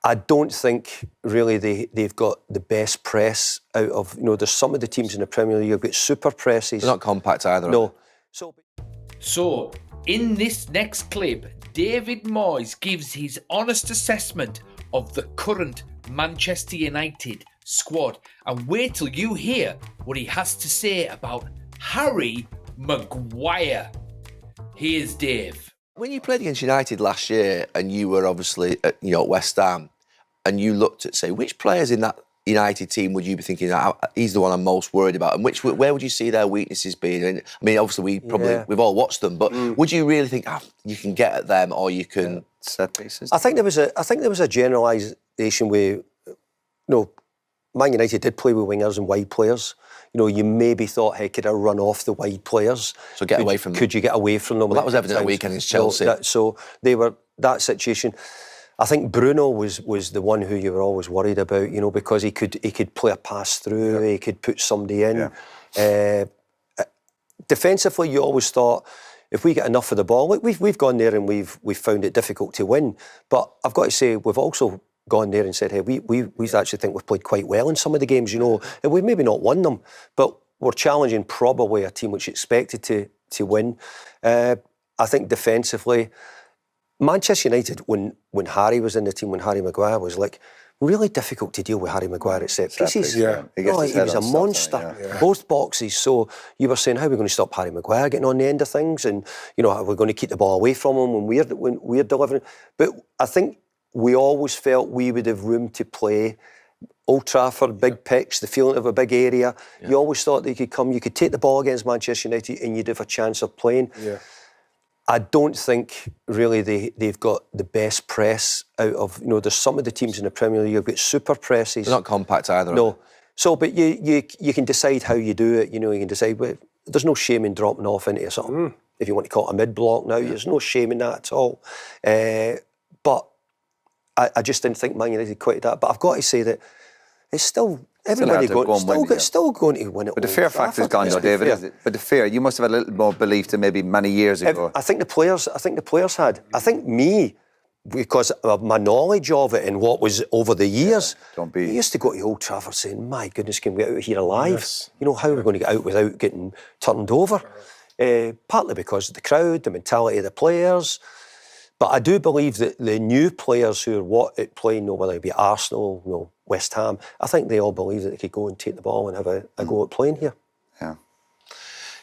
I don't think really they've got the best press out of, there's some of the teams in the Premier League have got super presses. They're not compact either. No. So, in this next clip, David Moyes gives his honest assessment of the current Manchester United squad. And wait till you hear what he has to say about Harry Maguire. Here's Dave. When you played against United last year and you were obviously at West Ham and you looked at, say, which players in that United team would you be thinking, he's the one I'm most worried about? And where would you see their weaknesses being? I mean, obviously, we've all watched them, but would you really think you can get at them or you can... Set pieces? I think there was a generalisation where, Man United did play with wingers and wide players. You maybe thought, hey, could I run off the wide players? So get away from them. Could you get away from them? Well, that was evident at the weekend against Chelsea. So they were that situation. I think Bruno was the one who you were always worried about, because he could play a pass through, he could put somebody in. Yeah. Defensively, you always thought, if we get enough of the ball, we've gone there and we've found it difficult to win. But I've got to say, we've also gone there and said, hey, we actually think we've played quite well in some of the games, and we've maybe not won them, but we're challenging probably a team which expected to win. I think defensively, Manchester United, when Harry was in the team, when Harry Maguire was really difficult to deal with Harry Maguire at set pieces. Yeah. He was a monster. Yeah. Both boxes. So you were saying, how are we going to stop Harry Maguire getting on the end of things? And, are we going to keep the ball away from him when we're delivering? But I think we always felt we would have room to play. Old Trafford, big pitch, the feeling of a big area. Yeah. You always thought that you could take the ball against Manchester United and you'd have a chance of playing. Yeah. I don't think really they've got the best press out of, there's some of the teams in the Premier League have got super presses. They're not compact either. No. So, but you can decide how you do it. You can decide, but there's no shame in dropping off into something. If you want to call it a mid-block now, there's no shame in that at all. But I just didn't think Man United quite that. But I've got to say that it's still... Everybody still going to win it. But the fear factor's gone though, David, is it? But the fear, you must have had a little more belief than maybe many years ago. I think the players had. I think me, because of my knowledge of it and what was over the years, I used to go to Old Trafford saying, my goodness, can we get out of here alive? Yes. How are we going to get out without getting turned over? Partly because of the crowd, the mentality of the players. But I do believe that the new players who are playing, whether it be Arsenal, West Ham, I think they all believe that they could go and take the ball and have a go at playing here. Yeah.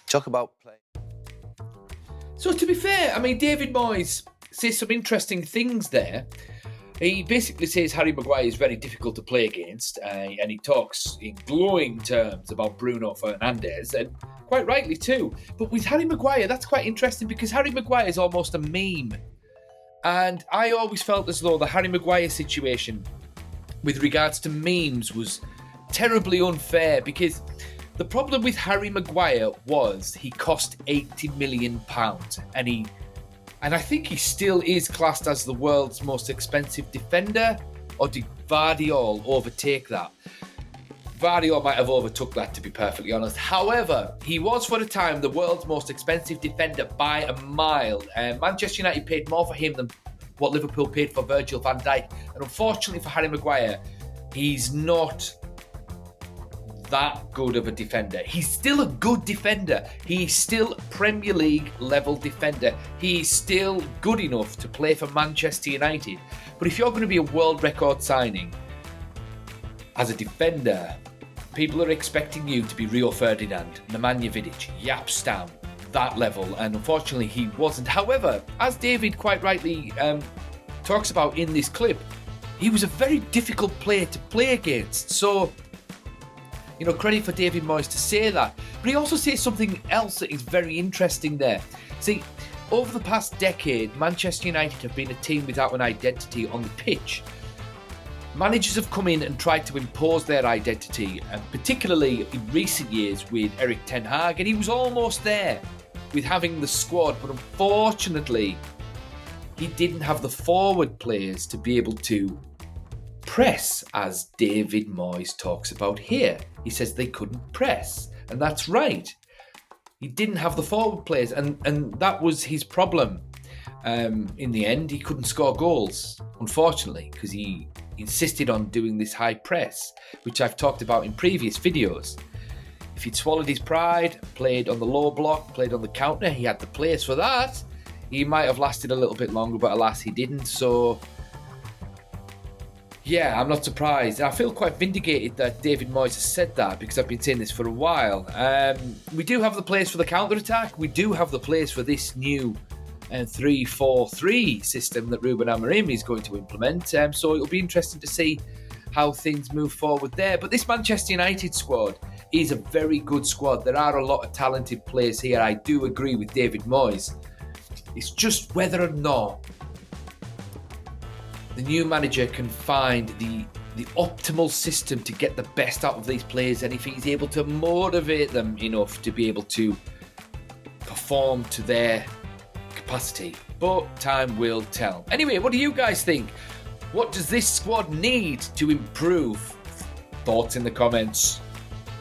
Talk about play. So to be fair, David Moyes says some interesting things there. He basically says Harry Maguire is very difficult to play against, and he talks in glowing terms about Bruno Fernandes, and quite rightly too. But with Harry Maguire, that's quite interesting because Harry Maguire is almost a meme. And I always felt as though the Harry Maguire situation with regards to memes was terribly unfair because the problem with Harry Maguire was he cost £80 million and I think he still is classed as the world's most expensive defender, or did Vardiol overtake that? Vardiol might have overtook that, to be perfectly honest. However, he was for a time the world's most expensive defender by a mile. Manchester United paid more for him than what Liverpool paid for Virgil van Dijk. And unfortunately for Harry Maguire, he's not that good of a defender. He's still a good defender. He's still a Premier League level defender. He's still good enough to play for Manchester United. But if you're going to be a world record signing as a defender, people are expecting you to be Rio Ferdinand, Nemanja Vidic, Jaap Stam, that level, and unfortunately he wasn't. However, as David quite rightly talks about in this clip, he was a very difficult player to play against. So, credit for David Moyes to say that. But he also says something else that is very interesting there. See, over the past decade, Manchester United have been a team without an identity on the pitch. Managers have come in and tried to impose their identity, and particularly in recent years with Erik ten Hag, and he was almost there with having the squad, but unfortunately he didn't have the forward players to be able to press, as David Moyes talks about here. He says they couldn't press, and that's right. He didn't have the forward players, and that was his problem. In the end, he couldn't score goals, unfortunately, because he insisted on doing this high press, which I've talked about in previous videos. If he'd swallowed his pride, played on the low block, played on the counter, he had the players for that, he might have lasted a little bit longer, but alas, he didn't. So, yeah, I'm not surprised. And I feel quite vindicated that David Moyes has said that, because I've been saying this for a while. We do have the players for the counter-attack. We do have the players for this new 3-4-3 system that Ruben Amorim is going to implement. So it'll be interesting to see how things move forward there. But this Manchester United squad is a very good squad. There are a lot of talented players here. I do agree with David Moyes. It's just whether or not the new manager can find the optimal system to get the best out of these players, and if he's able to motivate them enough to be able to perform to their capacity. But time will tell. Anyway, what do you guys think? What does this squad need to improve? Thoughts in the comments.